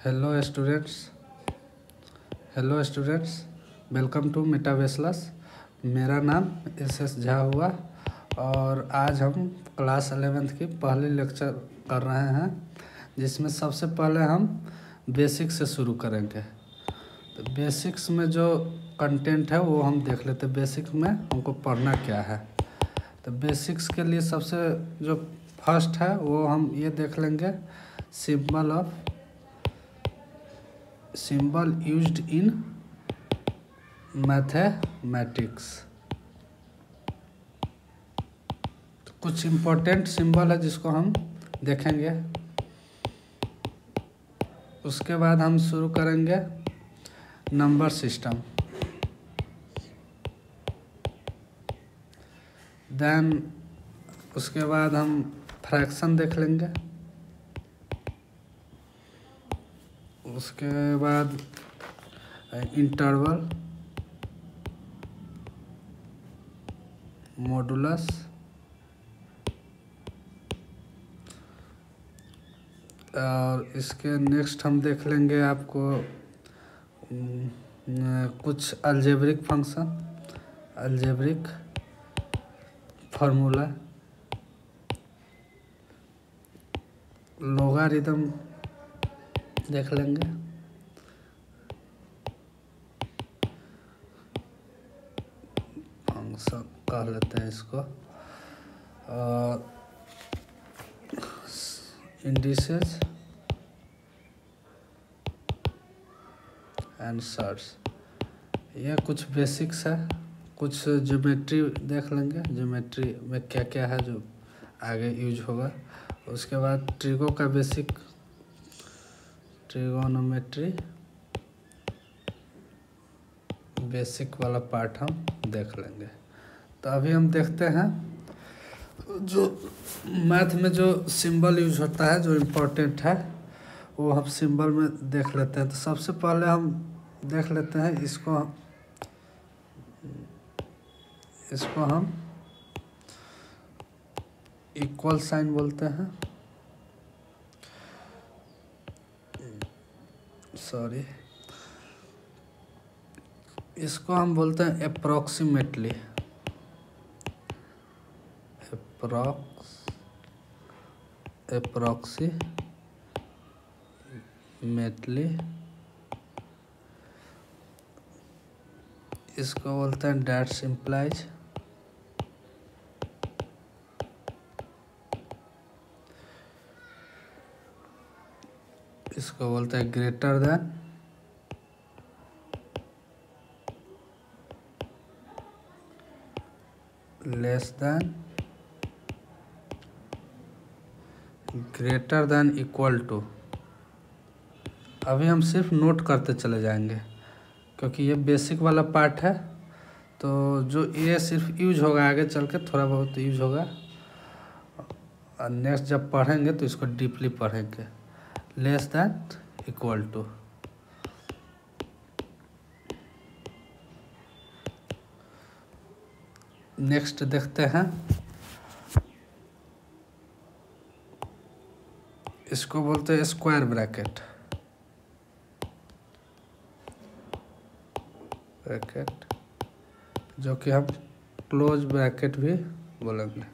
Hello students, welcome to मेटावेसलस। मेरा नाम एस झा हुआ और आज हम क्लास 11th की पहली लेक्चर कर रहे हैं, जिसमें सबसे पहले हम बेसिक्स से शुरू करेंगे। तो बेसिक्स में जो कंटेंट है वो हम देख लेते हैं। बेसिक्स में हमको पढ़ना क्या है। तो बेसिक्स के लिए सबसे जो फर्स्ट है वो हम ये देख लेंगे, सिंबल यूज्ड इन मैथमेटिक्स। तो कुछ इम्पोर्टेंट सिंबल है जिसको हम देखेंगे। उसके बाद हम शुरू करेंगे नंबर सिस्टम। देन उसके बाद हम फ्रैक्शन देख लेंगे। उसके बाद इंटरवल, मॉडुलस, और इसके नेक्स्ट हम देख लेंगे आपको कुछ algebraic function, algebraic formula, logarithm देख लेंगे। फंक्शन कह लेते हैं इसको। और इंडिसेस एंड सर्च, यह कुछ बेसिक्स है। कुछ ज्योमेट्री देख लेंगे, ज्योमेट्री में क्या क्या है जो आगे यूज होगा। उसके बाद ट्रिगो का बेसिक, ट्रिगोनोमेट्री बेसिक वाला पार्ट हम देख लेंगे। तो अभी हम देखते हैं जो मैथ में जो सिंबल यूज होता है, जो इम्पोर्टेंट है वो हम सिंबल में देख लेते हैं। तो सबसे पहले हम देख लेते हैं इसको हम इक्वल साइन बोलते हैं। सॉरी, इसको हम बोलते हैं अप्रॉक्सीमेटली। अप्रॉक्सीमेटली इसको बोलते हैं दैट्स इम्प्लाइज। इसको बोलते हैं greater than, less than, greater than, equal to. अभी हम सिर्फ नोट करते चले जाएंगे क्योंकि ये बेसिक वाला पार्ट है। तो जो ये सिर्फ यूज होगा, आगे चल के थोड़ा बहुत यूज होगा, और नेक्स्ट जब पढ़ेंगे तो इसको डीपली पढ़ेंगे। Less than, equal to. Next देखते हैं, इसको बोलते हैं स्क्वायर ब्रैकेट। जो कि हम क्लोज ब्रैकेट भी बोलेंगे।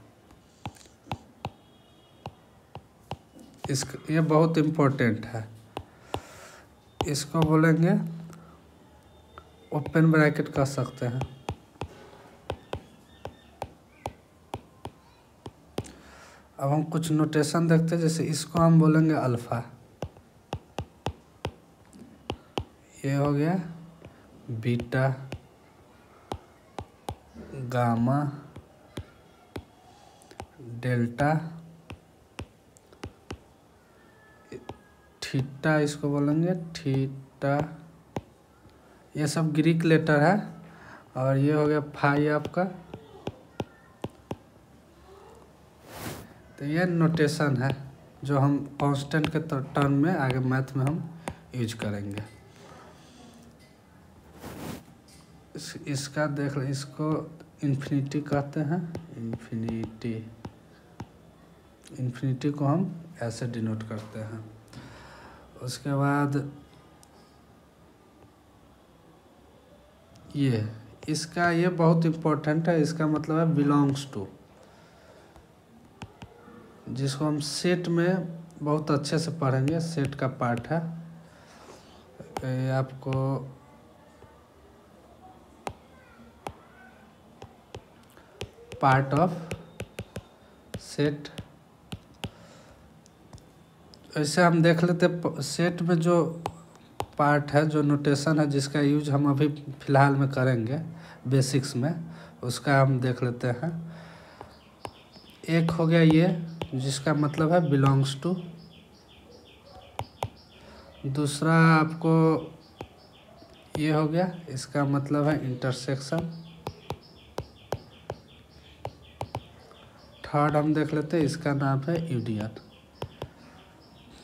ये बहुत इम्पोर्टेंट है। इसको बोलेंगे ओपन ब्रैकेट कह सकते हैं। अब हम कुछ नोटेशन देखते हैं, जैसे इसको हम बोलेंगे अल्फा। ये हो गया बीटा, गामा, डेल्टा, थीटा इसको बोलेंगे थीटा। ये सब ग्रीक लेटर है। और ये हो गया फाई आपका। तो ये नोटेशन है जो हम कांस्टेंट के टर्म में आगे मैथ में हम यूज करेंगे। इसका देख ले, इसको इन्फिनिटी कहते हैं। इन्फिनिटी को हम ऐसे डिनोट करते हैं। उसके बाद ये इसका ये बहुत इम्पोर्टेंट है, इसका मतलब है बिलोंग्स टू, जिसको हम सेट में बहुत अच्छे से पढ़ेंगे। सेट का पार्ट है ये आपको पार्ट ऑफ सेट। ऐसे हम देख लेते सेट में जो पार्ट है, जो नोटेशन है, जिसका यूज हम अभी फ़िलहाल में करेंगे बेसिक्स में, उसका हम देख लेते हैं। एक हो गया ये, जिसका मतलब है बिलोंग्स टू। दूसरा आपको ये हो गया, इसका मतलब है इंटरसेक्शन। थर्ड हम देख लेते हैं, इसका नाम है यूनियन।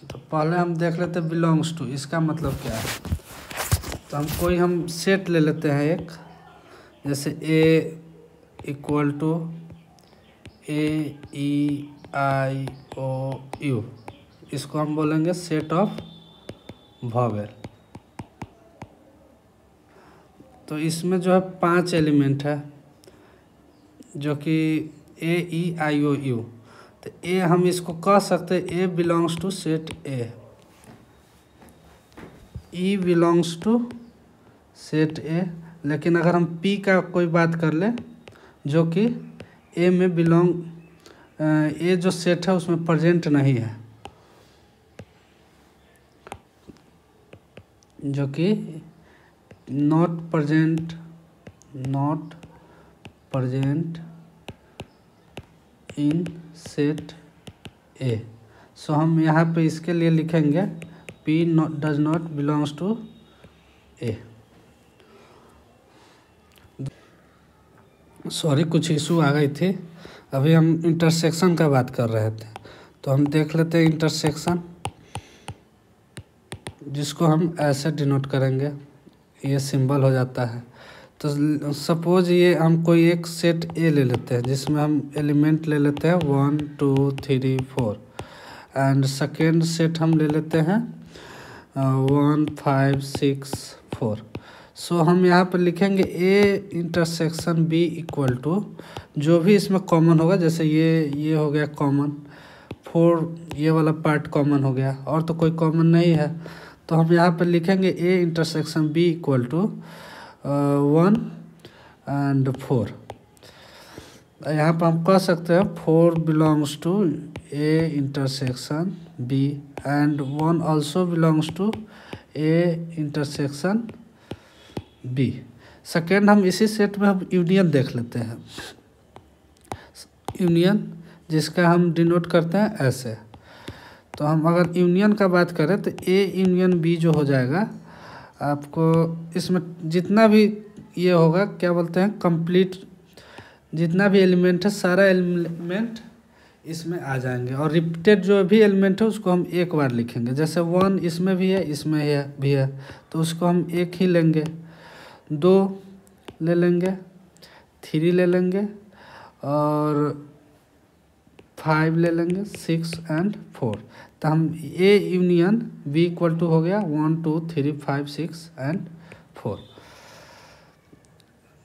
तो पहले हम देख लेते हैं बिलोंग्स टू, इसका मतलब क्या है। तो हम सेट ले लेते हैं एक, जैसे ए इक्वल टू AEIOU, इसको हम बोलेंगे सेट ऑफ वॉवेल। तो इसमें जो है 5 एलिमेंट है, जो कि AEIOU। तो ए हम इसको कह सकते हैं A belongs to set A, E belongs to set A. लेकिन अगर हम पी का कोई बात कर ले, जो कि ए में ए जो सेट है उसमें प्रेजेंट नहीं है, जो कि not present in set A. So हम यहाँ पे इसके लिए लिखेंगे P does not belongs to A. Sorry, कुछ इशू आ गई थी। अभी हम इंटरसेक्शन का बात कर रहे थे, तो हम देख लेते हैं इंटरसेक्शन, जिसको हम ऐसे डिनोट करेंगे। ये सिंबल हो जाता है। तो सपोज ये हम कोई एक सेट ए ले लेते हैं, जिसमें हम एलिमेंट ले लेते हैं 1 2 3 4, एंड सेकेंड सेट हम ले लेते हैं 1 5 6 4। सो हम यहाँ पर लिखेंगे A intersection B equal to, जो भी इसमें कॉमन होगा, जैसे ये हो गया कॉमन, 4 ये वाला पार्ट कॉमन हो गया, और तो कोई कॉमन नहीं है। तो हम यहाँ पर लिखेंगे A intersection B equal to 1 and 4। यहाँ पर हम कह सकते हैं 4 belongs to A intersection B and 1 also belongs to A intersection B. Second हम इसी सेट में हम यूनियन देख लेते हैं। यूनियन जिसका हम डिनोट करते हैं ऐसे। तो हम अगर यूनियन का बात करें तो ए यूनियन बी जो हो जाएगा, आपको इसमें जितना भी ये होगा, क्या बोलते हैं, कंप्लीट, जितना भी एलिमेंट है सारा एलिमेंट इसमें आ जाएंगे। और रिपीटेड जो भी एलिमेंट है उसको हम एक बार लिखेंगे। जैसे 1 इसमें भी है, इसमें भी है, तो उसको हम एक ही लेंगे। 2 ले लेंगे, 3 ले लेंगे, और 5 ले लेंगे, 6 एंड 4। तो हम A union B equal to हो गया 1 2 3 5 6 एंड 4।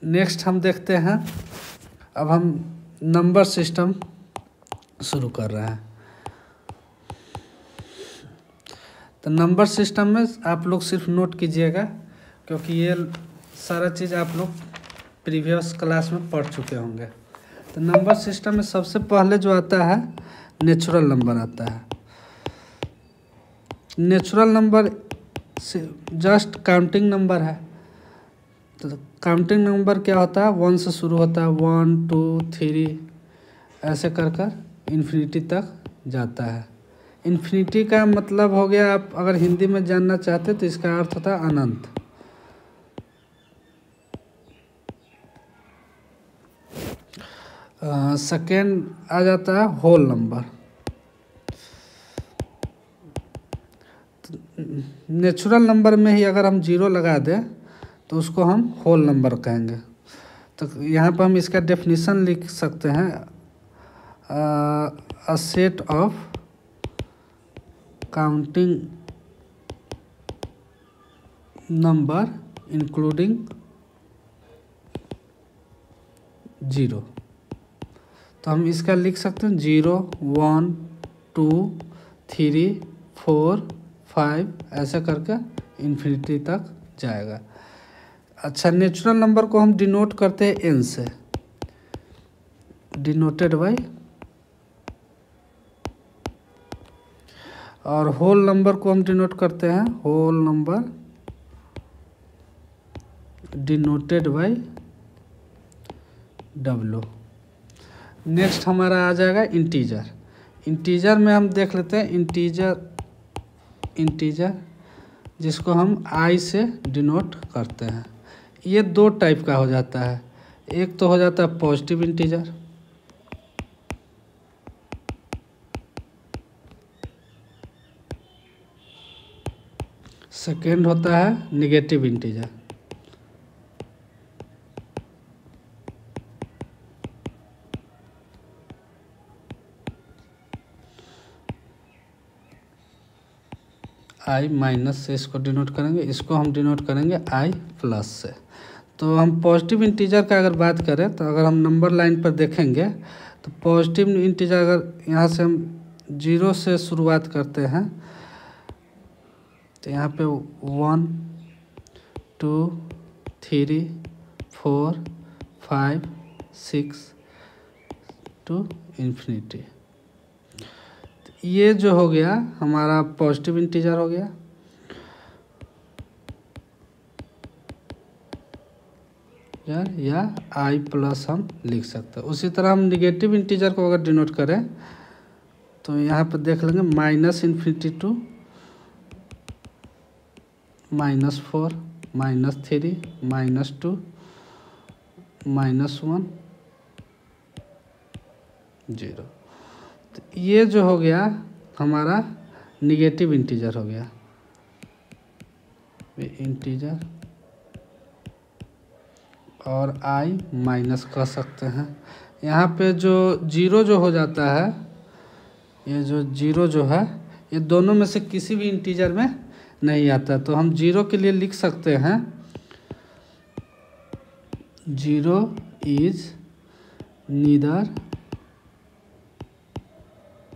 नेक्स्ट हम देखते हैं, अब हम नंबर सिस्टम शुरू कर रहे हैं। तो नंबर सिस्टम में आप लोग सिर्फ नोट कीजिएगा, क्योंकि ये सारा चीज़ आप लोग प्रीवियस क्लास में पढ़ चुके होंगे। तो नंबर सिस्टम में सबसे पहले जो आता है नेचुरल नंबर आता है। Natural number just counting number है। तो काउंटिंग नंबर क्या होता है, 1 से शुरू होता है, 1 2 3 ऐसे कर कर इन्फिनिटी तक जाता है। इन्फिनिटी का मतलब हो गया, आप अगर हिंदी में जानना चाहते तो इसका अर्थ होता है अनंत। सेकेंड आ जाता है होल नंबर। नेचुरल नंबर में ही अगर हम 0 लगा दें तो उसको हम होल नंबर कहेंगे। तो यहाँ पर हम इसका डेफिनेशन लिख सकते हैं, a set of counting number including 0। तो हम इसका लिख सकते हैं 0 1 2 3 4 5 ऐसा करके इन्फिनिटी तक जाएगा। अच्छा, नेचुरल नंबर को हम डिनोट करते हैं n से, डिनोटेड बाय, और होल नंबर को हम डिनोट करते हैं whole number denoted by w। Next हमारा आ जाएगा इंटीजर। इंटीजर में हम देख लेते हैं इंटीजर जिसको हम i से डिनोट करते हैं। ये दो टाइप का हो जाता है, एक तो हो जाता है पॉजिटिव इंटीजर, सेकेंड होता है नेगेटिव इंटीजर। i माइनस से इसको डिनोट करेंगे, इसको हम डिनोट करेंगे i प्लस से। तो हम पॉजिटिव इंटीजर का अगर बात करें तो अगर हम नंबर लाइन पर देखेंगे तो पॉजिटिव इंटीजर अगर यहाँ से हम 0 से शुरुआत करते हैं तो यहाँ पे 1 2 3 4 5 6 टू इन्फिनिटी। ये जो हो गया हमारा पॉजिटिव इंटीजर हो गया। या i प्लस हम लिख सकते हैं। उसी तरह हम निगेटिव इंटीजर को अगर डिनोट करें तो यहाँ पर देख लेंगे माइनस इन्फिनिटी टू -4 -3 -2 -1 0। तो ये जो हो गया हमारा निगेटिव इंटीजर हो गया, इंटीजर, और i माइनस कर सकते हैं। यहाँ पे जो 0 जो हो जाता है, ये जो 0 जो है ये दोनों में से किसी भी इंटीजर में नहीं आता, तो हम 0 के लिए लिख सकते हैं 0 is neither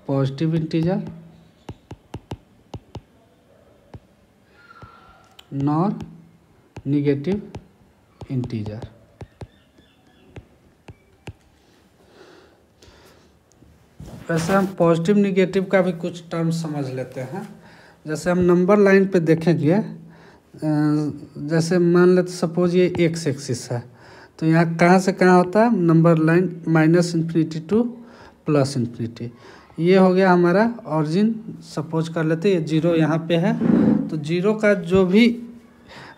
positive integer nor negative integer. वैसे हम पॉजिटिव निगेटिव का भी कुछ टर्म समझ लेते हैं। जैसे हम नंबर लाइन पे देखेंगे, जैसे मान लेते सपोज ये एक्स एक्सिस है, तो यहाँ कहाँ से कहाँ होता है number line -infinity to +infinity. ये हो गया हमारा ऑरिजिन। सपोज कर लेते हैं ये 0 यहाँ पे है, तो 0 का जो भी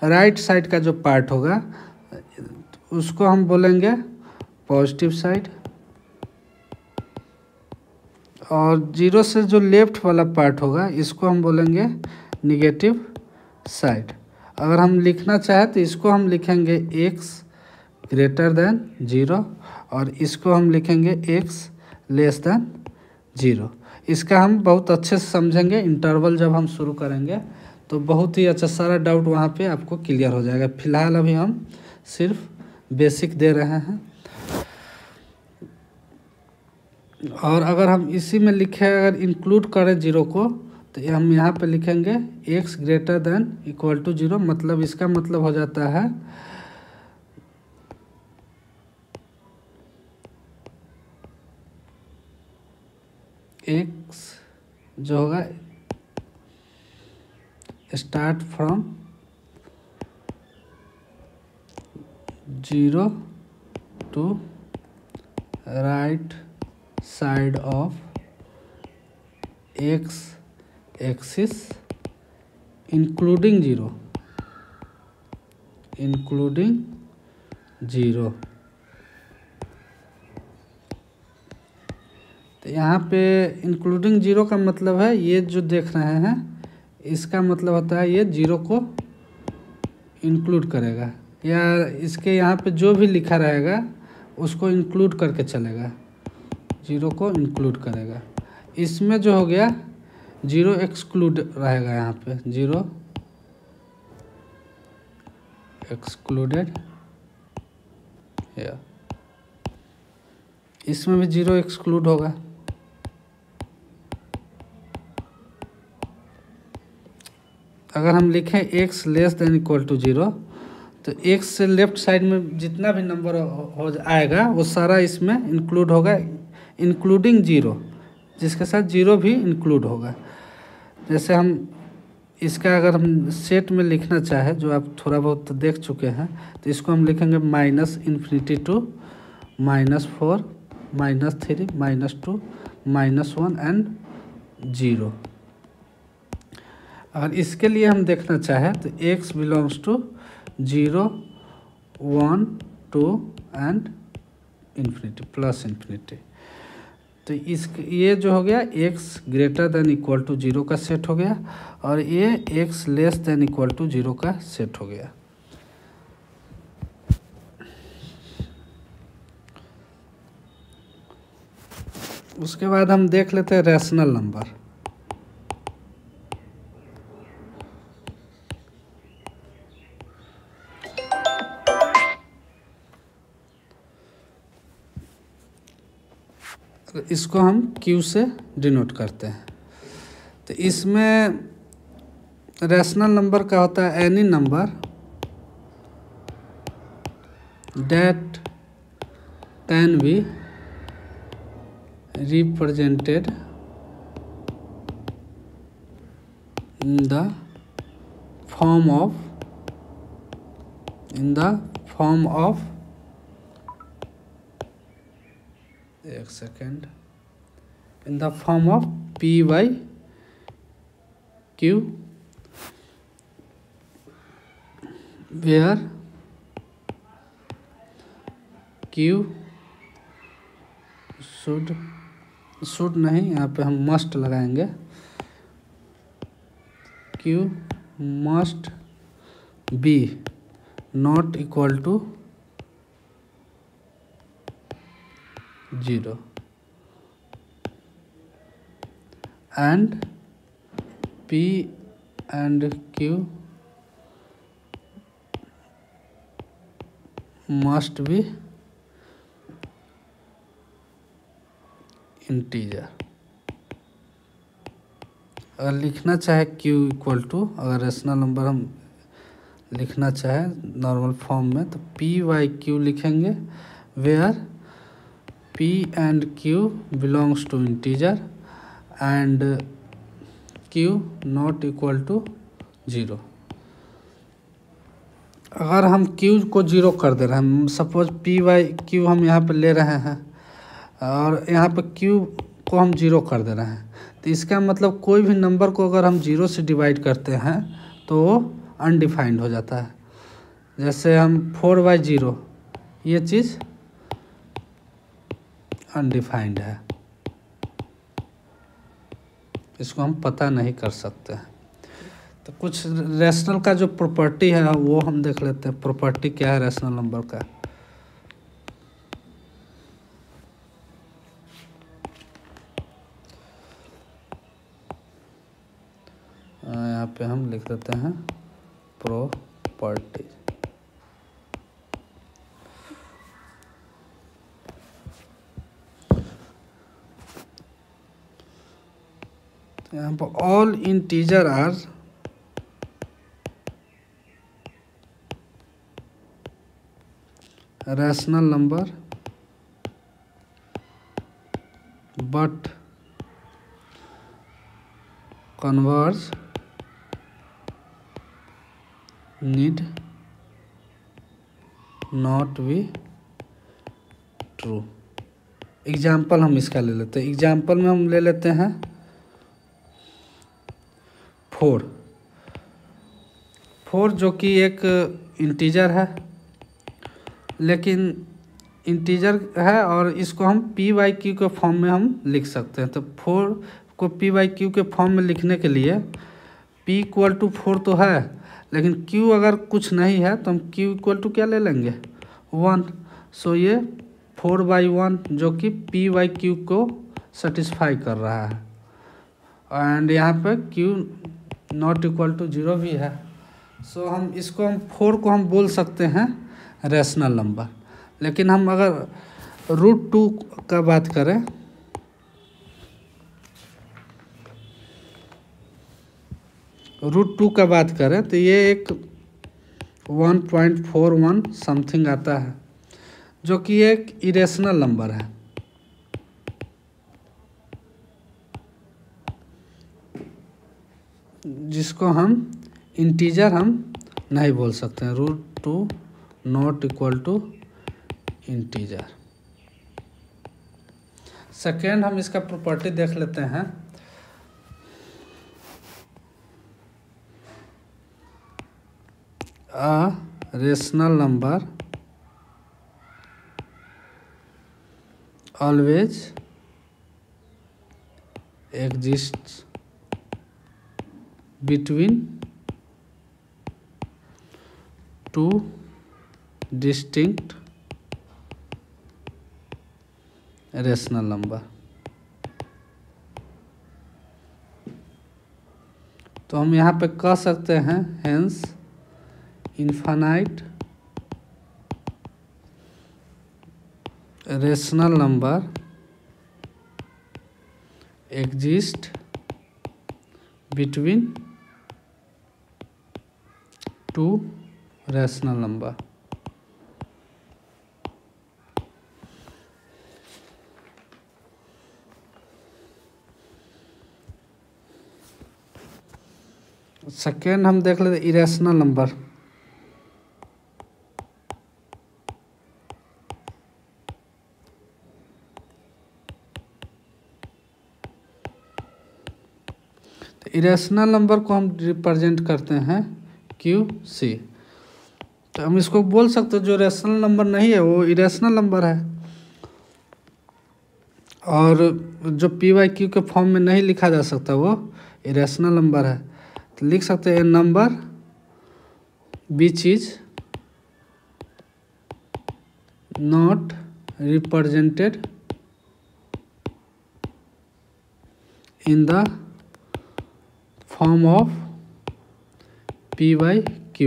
राइट साइड का जो पार्ट होगा उसको हम बोलेंगे पॉजिटिव साइड, और 0 से जो लेफ्ट वाला पार्ट होगा इसको हम बोलेंगे निगेटिव साइड। अगर हम लिखना चाहें तो इसको हम लिखेंगे x ग्रेटर देन 0 और इसको हम लिखेंगे x लेस देन 0। इसका हम बहुत अच्छे से समझेंगे इंटरवल जब हम शुरू करेंगे, तो बहुत ही अच्छा सारा डाउट वहाँ पे आपको क्लियर हो जाएगा। फिलहाल अभी हम सिर्फ बेसिक दे रहे हैं। और अगर हम इसी में लिखें, अगर इंक्लूड करें 0 को, तो हम यहाँ पे लिखेंगे x greater than equal to 0। मतलब इसका मतलब हो जाता है x जो होगा start from 0 to right side of x axis including 0 तो यहाँ पे इंक्लूडिंग 0 का मतलब है ये जो देख रहे हैं, इसका मतलब होता है ये 0 को इंक्लूड करेगा, या इसके यहाँ पे जो भी लिखा रहेगा उसको इंक्लूड करके चलेगा, 0 को इंक्लूड करेगा। इसमें जो हो गया 0 एक्सक्लूड रहेगा, यहाँ पे 0 एक्सक्लूडेड हियर, इसमें भी 0 एक्सक्लूड होगा। अगर हम लिखें x less than equal to 0, तो x से लेफ्ट साइड में जितना भी नंबर हो आएगा वो सारा इसमें इंक्लूड होगा, इंक्लूडिंग 0, जिसके साथ 0 भी इंक्लूड होगा। जैसे हम इसका अगर हम सेट में लिखना चाहे, जो आप थोड़ा बहुत देख चुके हैं, तो इसको हम लिखेंगे -∞ टू -4 -3 -2 -1 एंड 0। अगर इसके लिए हम देखना चाहें तो x belongs to 0 1 2 and infinity plus infinity. तो ये जो हो गया x greater than equal to 0 का सेट हो गया, और ये x less than equal to 0 का सेट हो गया। उसके बाद हम देख लेते हैं रैशनल नंबर। इसको हम Q से डिनोट करते हैं। तो इसमें रैशनल नंबर का होता है any number that can be represented in the form of एक second, in the form of P/Q where Q should नहीं, यहाँ पे हम मस्ट लगाएंगे, Q must be not equal to 0 and P and Q must be integer. अगर लिखना चाहे Q equal to, अगर रैशनल नंबर हम लिखना चाहे नॉर्मल फॉर्म में, तो P/Q लिखेंगे where P and Q belongs to integer and Q not equal to 0। अगर हम Q को 0 कर दे रहे हैं, सपोज P/Q हम यहाँ पे ले रहे हैं और यहाँ पे Q को हम 0 कर दे रहे हैं, तो इसका मतलब कोई भी नंबर को अगर हम 0 से डिवाइड करते हैं तो वो अनडिफाइंड हो जाता है। जैसे हम 4/0, ये चीज़ अनडिफाइंड है, इसको हम पता नहीं कर सकते हैं। तो कुछ रैशनल का जो प्रॉपर्टी है वो हम देख लेते हैं। प्रॉपर्टी क्या है रैशनल नंबर का? यहाँ पे हम लिख देते हैं प्रॉपर्टी। यहाँ पर all integer are rational number but converse need not be true. Example हम इसका ले लेते हैं। एग्जाम्पल में हम ले लेते हैं 4 जो कि एक इंटीजर है, लेकिन इंटीजर है और इसको हम P/Q के फॉर्म में हम लिख सकते हैं। तो 4 को P/Q के फॉर्म में लिखने के लिए P = 4 तो है, लेकिन Q अगर कुछ नहीं है तो हम Q = क्या ले लेंगे 1। सो ये 4/1 जो कि P/Q को सेटिस्फाई कर रहा है, एंड यहाँ पे Q not equal to 0 भी है, सो हम 4 को हम बोल सकते हैं रैशनल नंबर। लेकिन हम अगर √2 का बात करें, √2 का बात करें तो ये एक 1.41 समथिंग आता है, जो कि एक इरेशनल नंबर है। जिसको हम इंटीजर हम नहीं बोल सकते हैं। √2 not equal to integer. Second हम इसका प्रॉपर्टी देख लेते हैं। A rational number always exists between two distinct rational number। तो हम यहाँ पे कह सकते हैं hence infinite rational number exist between two rational number। Second हम देख लेते इरेशनल नंबर। इरेशनल नंबर को हम रिप्रेजेंट करते हैं QC। तो हम इसको बोल सकते हैं जो रेशनल नंबर नहीं है वो इरेशनल नंबर है, और जो PYQ के फॉर्म में नहीं लिखा जा सकता वो इरेशनल नंबर है। तो लिख सकते हैं number which is not represented in the form of PYQ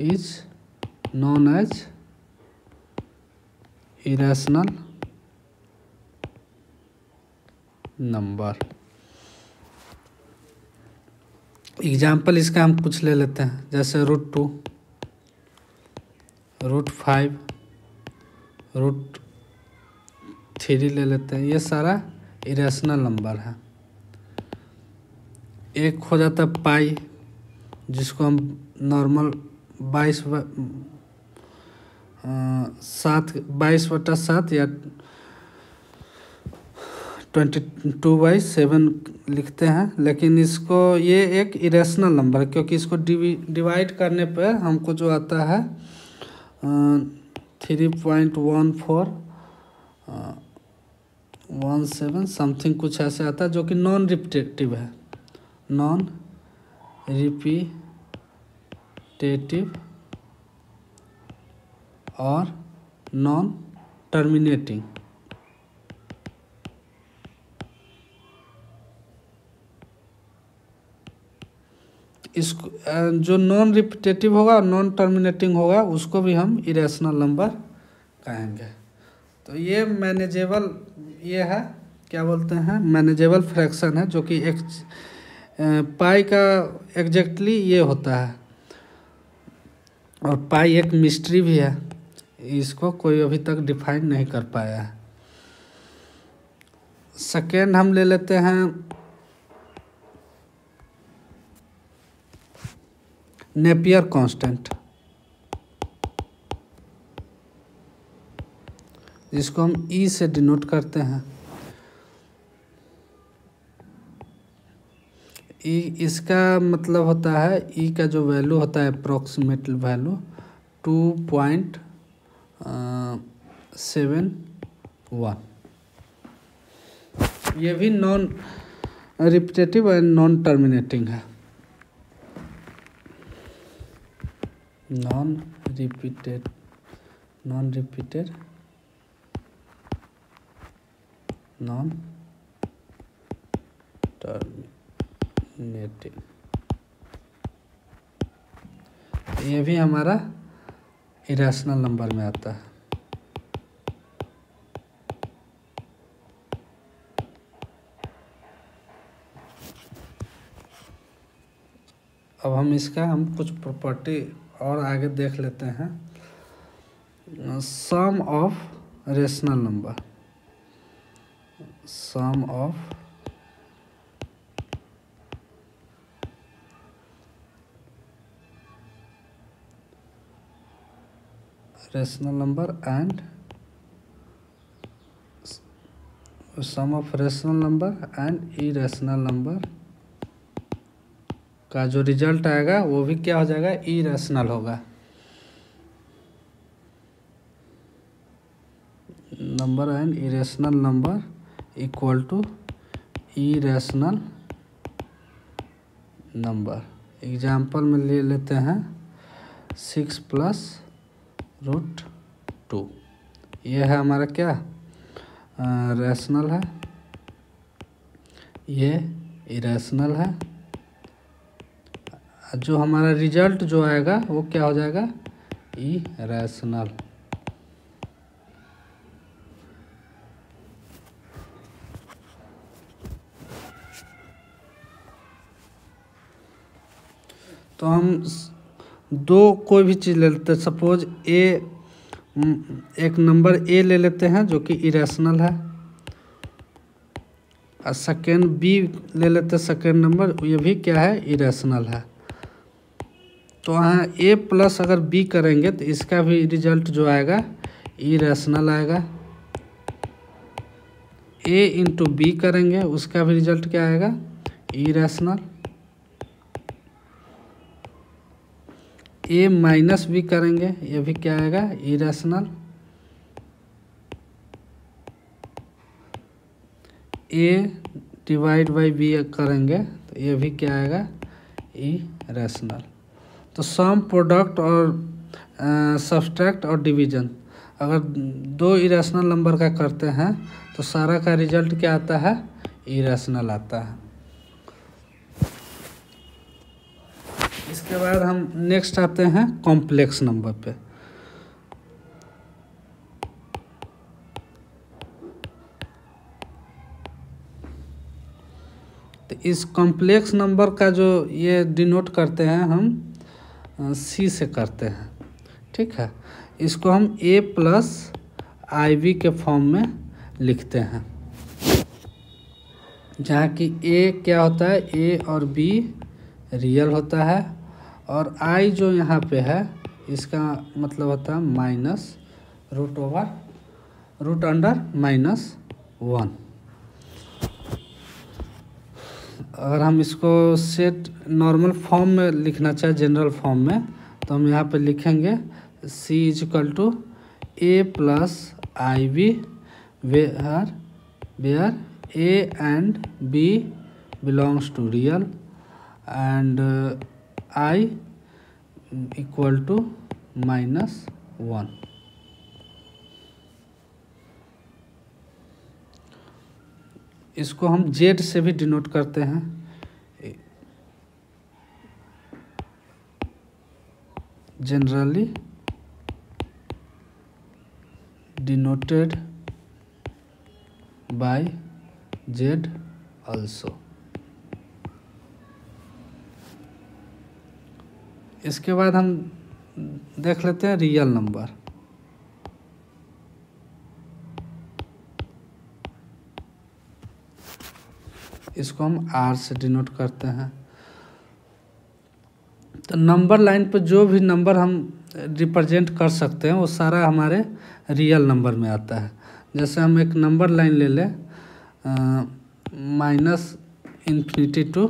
is known as irrational number। Example इसका हम कुछ ले लेते हैं, जैसे √2, √5, √3 ले लेते हैं। ये सारा इरेशनल नंबर है। एक हो जाता है पाई, जिसको हम नॉर्मल 22/7 या 22/7 लिखते हैं। लेकिन इसको ये एक इरेशनल नंबर है, क्योंकि इसको डिवाइड करने पे हमको जो आता है 3.1417 समथिंग कुछ ऐसे आता है, जो कि नॉन रिपीटेटिव है। नॉन रिपीटेटिव और नॉन टर्मिनेटिंग। इसको जो नॉन रिपीटेटिव होगा और नॉन टर्मिनेटिंग होगा उसको भी हम इरेशनल नंबर कहेंगे। तो ये मैनेजेबल, ये है क्या बोलते हैं, मैनेजेबल फ्रैक्शन है, जो कि एक पाई का एग्जैक्टली ये होता है। और पाई एक मिस्ट्री भी है, इसको कोई अभी तक डिफाइन नहीं कर पाया है। सेकेंड हम ले लेते हैं नेपियर कांस्टेंट, जिसको हम E से डिनोट करते हैं। E इसका मतलब होता है, E का जो वैल्यू होता है अप्रोक्सीमेट वैल्यू 2.71। ये भी non repetitive and non terminating है। Non repeated non terminating. ये भी हमारा इरेशनल नंबर में आता है। अब हम कुछ प्रॉपर्टी और आगे देख लेते हैं। Sum of rational number, sum of rational number and sum of rational number and irrational number का जो रिजल्ट आएगा वो भी क्या हो जाएगा, इरेशनल होगा। Number and irrational number equal to irrational number. Example में ले लेते हैं 6 + √2। ये है हमारा क्या, रैशनल है, ये इरेशनल है। जो हमारा रिजल्ट जो आएगा वो क्या हो जाएगा, इरेशनल। तो हम दो कोई भी चीज़ ले लेते हैं। सपोज एक नंबर ए ले लेते हैं जो कि इरेशनल है, और सेकेंड बी ले लेते हैं, सेकेंड नंबर, ये भी क्या है, इरेशनल है। तो यहाँ ए प्लस अगर बी करेंगे तो इसका भी रिजल्ट जो आएगा इरेशनल आएगा। ए इंटू बी करेंगे उसका भी रिजल्ट क्या आएगा, इरेशनल। ए माइनस बी करेंगे ये भी क्या आएगा, irrational. A divide by B करेंगे तो ये भी क्या आएगा, इरेशनल। तो सम, प्रोडक्ट और सब्सट्रैक्ट और डिवीजन अगर दो इरेशनल नंबर का करते हैं तो सारा का रिजल्ट क्या आता है, इरेशनल आता है। इसके बाद हम नेक्स्ट आते हैं कॉम्प्लेक्स नंबर पे। तो इस कॉम्प्लेक्स नंबर का जो ये डिनोट करते हैं हम सी से करते हैं, ठीक है। इसको हम ए प्लस आई बी के फॉर्म में लिखते हैं, जहाँ की ए क्या होता है, ए और बी रियल होता है, और आई जो यहाँ पे है इसका मतलब होता है माइनस रूट अंडर -1। अगर हम इसको सेट नॉर्मल फॉर्म में लिखना चाहे, जनरल फॉर्म में, तो हम यहाँ पे लिखेंगे C is equal to A plus I B where A and B belongs to real and I equal to -1। इसको हम जेड से भी डिनोट करते हैं। Generally denoted by Z also। इसके बाद हम देख लेते हैं रियल नंबर। इसको हम आर से डिनोट करते हैं। तो नंबर लाइन पर जो भी नंबर हम रिप्रेजेंट कर सकते हैं वो सारा हमारे रियल नंबर में आता है। जैसे हम एक नंबर लाइन ले लें -∞ टू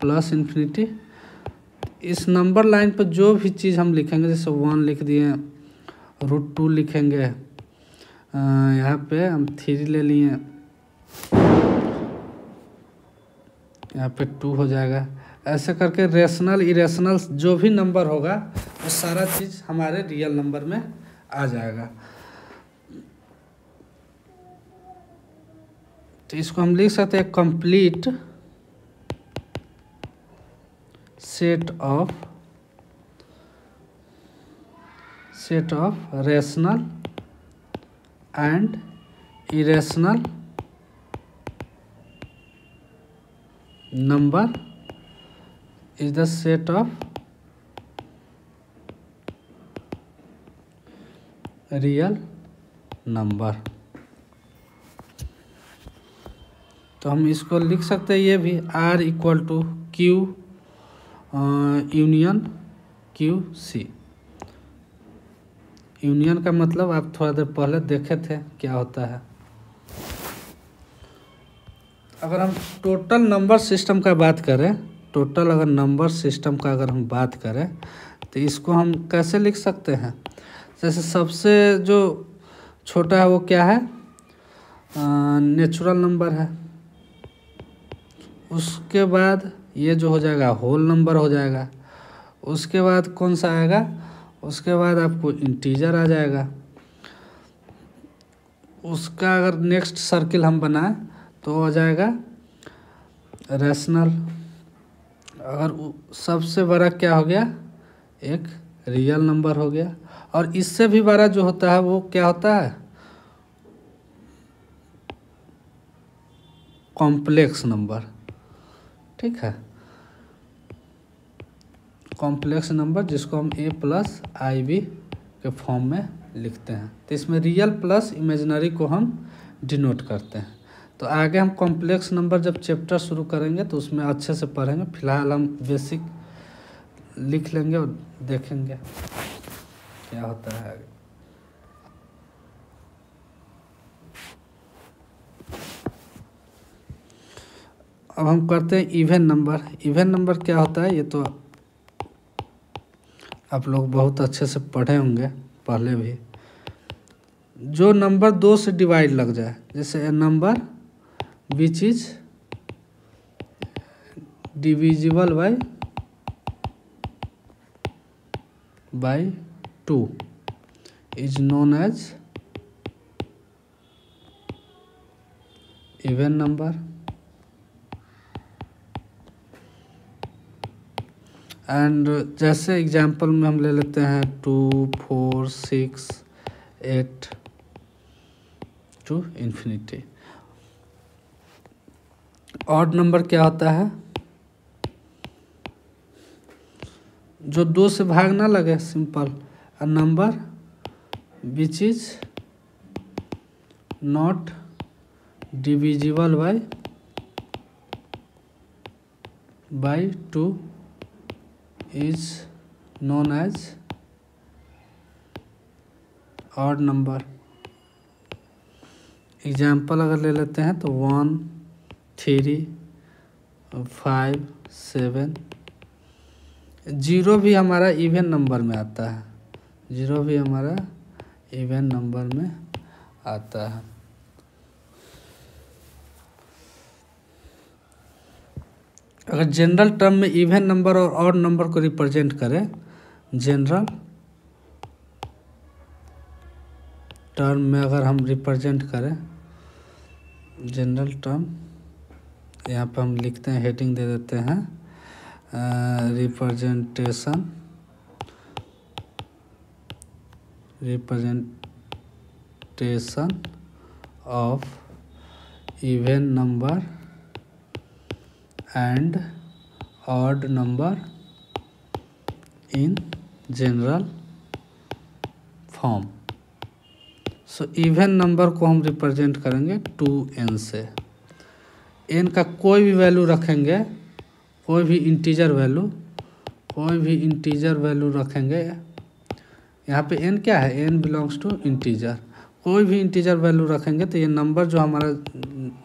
+∞। इस नंबर लाइन पर जो भी चीज़ हम लिखेंगे, जैसे 1 लिख दिए, √2 लिखेंगे, यहाँ पे हम 3 ले लिए, यहाँ पे 2 हो जाएगा। ऐसे करके रेशनल इरेशनल जो भी नंबर होगा वो सारा चीज़ हमारे रियल नंबर में आ जाएगा। तो इसको हम लिख सकते हैं complete set of set of rational and irrational number is the set of real number। तो हम इसको लिख सकते हैं ये भी R equal to Q union Q C. Union का मतलब आप थोड़ा देर पहले देखे थे क्या होता है। अगर हम टोटल नंबर सिस्टम का बात करें, टोटल अगर नंबर सिस्टम का अगर हम बात करें तो इसको हम कैसे लिख सकते हैं। जैसे सबसे जो छोटा है वो क्या है, नेचुरल नंबर है। उसके बाद ये जो हो जाएगा होल नंबर हो जाएगा। उसके बाद कौन सा आएगा, उसके बाद आपको इंटीजर आ जाएगा। उसका अगर नेक्स्ट सर्किल हम बनाएं तो हो जाएगा रैशनल। अगर सबसे बड़ा क्या हो गया, एक रियल नंबर हो गया। और इससे भी बड़ा जो होता है वो क्या होता है, कॉम्प्लेक्स नंबर। ठीक है, कॉम्प्लेक्स नंबर जिसको हम a प्लस आई बी के फॉर्म में लिखते हैं। तो इसमें रियल प्लस इमेजिनरी को हम डिनोट करते हैं। तो आगे हम कॉम्प्लेक्स नंबर जब चैप्टर शुरू करेंगे तो उसमें अच्छे से पढ़ेंगे। फिलहाल हम बेसिक लिख लेंगे और देखेंगे क्या होता है आगे। अब हम करते हैं इवन नंबर। इवन नंबर क्या होता है ये तो आप लोग बहुत अच्छे से पढ़े होंगे पहले भी। जो नंबर 2 से डिवाइड लग जाए, जैसे a number which is divisible by 2 is known as even number. And जैसे एग्जांपल में हम ले लेते हैं 2, 4, 6, 8 टू इन्फिनिटी। ऑड नंबर क्या होता है, जो 2 से भाग ना लगे, simple. A number which is not divisible by 2 is known as odd number. Example अगर ले लेते हैं तो 1, 3, 5, 7। 0 भी हमारा इवन नंबर में आता है। 0 भी हमारा इवन नंबर में आता है। अगर जनरल टर्म में इवन नंबर और ऑड नंबर को रिप्रेजेंट करें, जनरल टर्म में अगर हम रिप्रेजेंट करें, जनरल टर्म यहाँ पे हम लिखते हैं, हेडिंग दे देते हैं representation of even number and odd number in general form. So even number को हम रिप्रेजेंट करेंगे 2n से। n का कोई भी वैल्यू रखेंगे, कोई भी इंटीजर वैल्यू रखेंगे। यहाँ पे n क्या है, n बिलोंग्स टू इंटीजर। कोई भी इंटीजर वैल्यू रखेंगे तो ये नंबर जो हमारा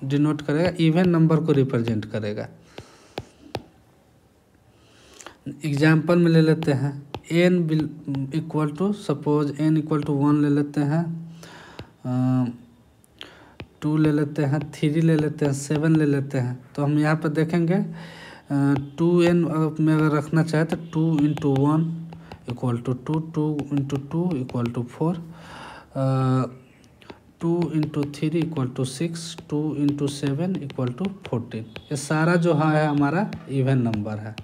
डिनोट करेगा इवन नंबर को रिप्रेजेंट करेगा। एग्जाम्पल में ले लेते हैं n equal to, suppose n equal to 1 ले लेते हैं, 2 ले लेते हैं, 3 ले लेते हैं, 7 ले लेते हैं। तो हम यहाँ पर देखेंगे 2n में अगर रखना चाहे तो 2 into 1 equal to 2, 2 into 2 equal to 4, 2 into 3 equal to 6, 2 into 7 equal to 14। ये सारा जो है हमारा इवन नंबर है।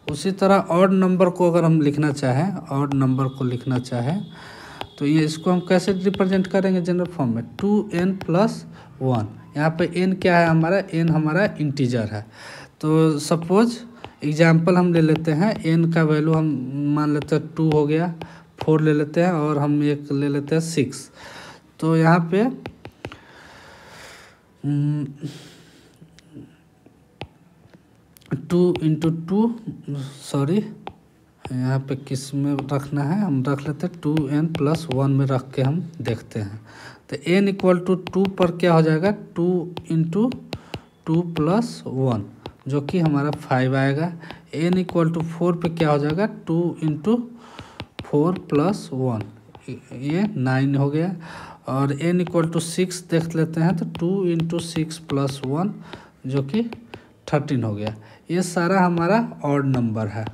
उसी तरह ऑड नंबर को अगर हम लिखना चाहें, ऑड नंबर को लिखना चाहें तो ये इसको हम कैसे रिप्रेजेंट करेंगे जनरल फॉर्म में, 2n+1। यहाँ पे n क्या है हमारा, n हमारा इंटीजर है। तो सपोज एग्जाम्पल हम ले लेते हैं, n का वैल्यू हम मान लेते हैं 2 हो गया, 4 ले लेते हैं और हम एक ले लेते हैं 6। तो यहाँ पे 2 × 2 सॉरी, यहाँ पे किस में रखना है, हम रख लेते हैं 2n+1 में रख के हम देखते हैं। तो n = 2 पर क्या हो जाएगा, 2 × 2+1 जो कि हमारा 5 आएगा। n = 4 पे क्या हो जाएगा, 2 × 4+1 ये 9 हो गया। और n = 6 देख लेते हैं, तो 2 × 6+1 जो कि 13 हो गया। ये सारा हमारा ऑड नंबर है।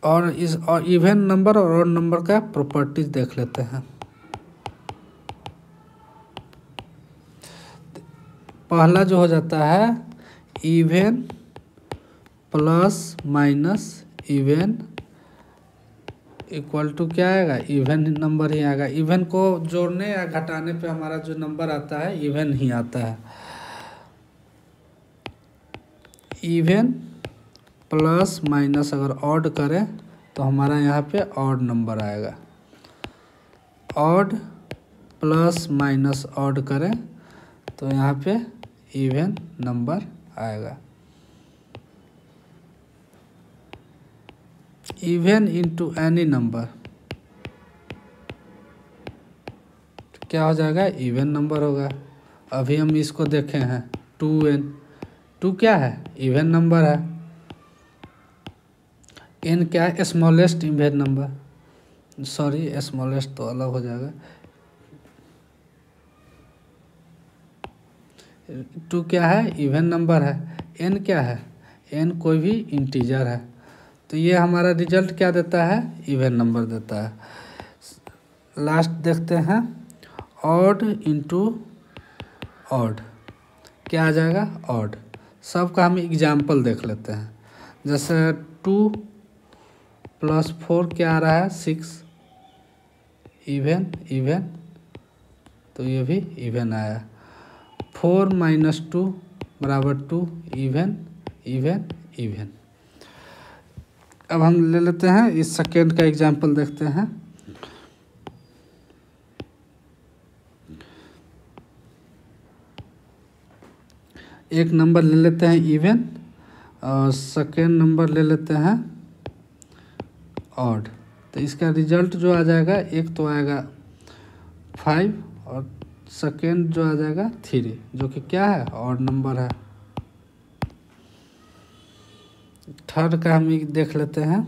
और इस इवन नंबर और ऑड नंबर का प्रॉपर्टीज देख लेते हैं। पहला जो हो जाता है even plus minus even equal to क्या आएगा, इवन नंबर ही आएगा। इवन को जोड़ने या घटाने पे हमारा जो नंबर आता है इवन ही आता है। इवन प्लस माइनस अगर ऑड करें तो हमारा यहाँ पे ऑड नंबर आएगा। ऑड प्लस माइनस ऑड करें तो यहाँ पे इवन नंबर आएगा। इवन इंटू एनी नंबर तो क्या हो जाएगा, इवन नंबर होगा। अभी हम इसको देखे हैं 2n, 2 क्या है, इवन नंबर है। n क्या है, smallest even number, sorry smallest तो अलग हो जाएगा। 2 क्या है, इवन नंबर है। n क्या है, n कोई भी इंटीजर है। तो ये हमारा रिजल्ट क्या देता है, इवन नंबर देता है। लास्ट देखते हैं ऑड इंटू ऑड, क्या आ जाएगा, ऑड। सबका हम एग्जाम्पल देख लेते हैं। जैसे 2 + 4 क्या आ रहा है, 6, इवन इवन, तो ये भी इवन आया। 4 - 2 = 2, इवन इवन इवन। अब हम ले लेते हैं इस सेकेंड का एग्जाम्पल देखते हैं। एक नंबर ले लेते हैं इवन और सेकेंड नंबर ले लेते हैं ऑड। तो इसका रिजल्ट जो आ जाएगा, एक तो आएगा 5 और सेकेंड जो आ जाएगा 3, जो कि क्या है, ऑड नंबर है। थर्ड का हम देख लेते हैं।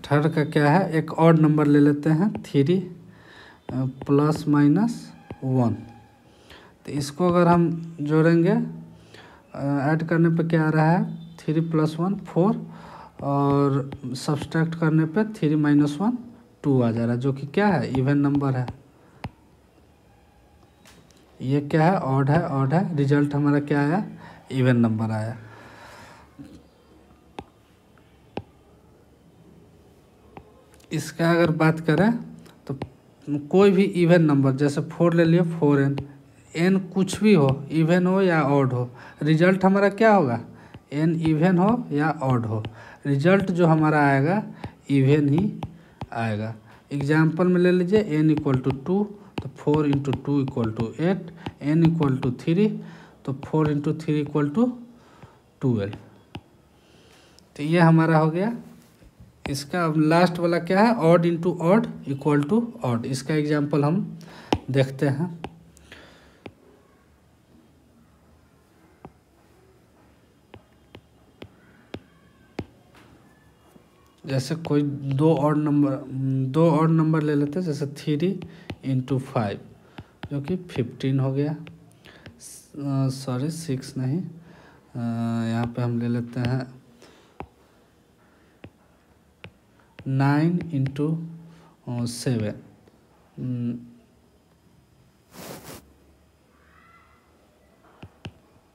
थर्ड का क्या है, एक ऑड नंबर ले लेते हैं 3 ± 1। तो इसको अगर हम जोड़ेंगे, ऐड करने पे क्या आ रहा है, 3 + 1 4 और सब्सट्रैक्ट करने पे 3 - 1 2 आ जा रहा है, जो कि क्या है, इवन नंबर है। ये क्या है, ऑड है, ऑड है। रिजल्ट हमारा क्या आया, इवन नंबर आया। इसका अगर बात करें तो कोई भी इवन नंबर, जैसे 4 ले लियो, 4n, n कुछ भी हो, इवन हो या ऑड हो, रिजल्ट हमारा क्या होगा, n इवन हो या ऑड हो, रिजल्ट जो हमारा आएगा इवन ही आएगा। एग्जाम्पल में ले लीजिए, n = 2 तो 4 × 2 = 8, n = 3 तो 4 × 3 = 12। तो ये हमारा हो गया। इसका अब लास्ट वाला क्या है, odd into odd equal to odd. इसका एग्जाम्पल हम देखते हैं। जैसे कोई दो ऑड नंबर ले लेते हैं, जैसे 3 × 5 जो कि 15 हो गया। सॉरी 6 नहीं, यहाँ पे हम ले लेते हैं 9 × 7।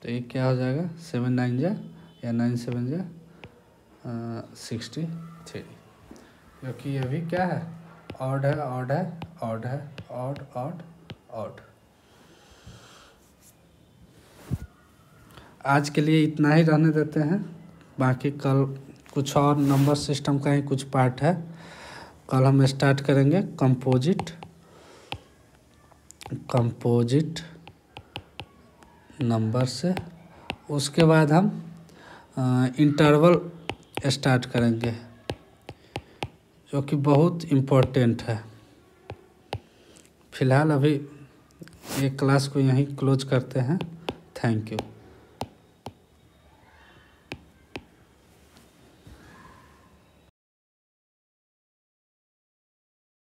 तो ये क्या हो जाएगा, 7 9 जा या 9 7 जा 63, क्योंकि ये भी क्या है, ऑड है, ऑड है, ऑड है, ऑड ऑड ऑड। आज के लिए इतना ही रहने देते हैं, बाकी कल कुछ और नंबर सिस्टम का ही कुछ पार्ट है, कल हम स्टार्ट करेंगे कंपोजिट नंबर से। उसके बाद हम इंटरवल स्टार्ट करेंगे, जो कि बहुत इम्पोर्टेंट है। फिलहाल अभी ये क्लास को यहीं क्लोज करते हैं। Thank you.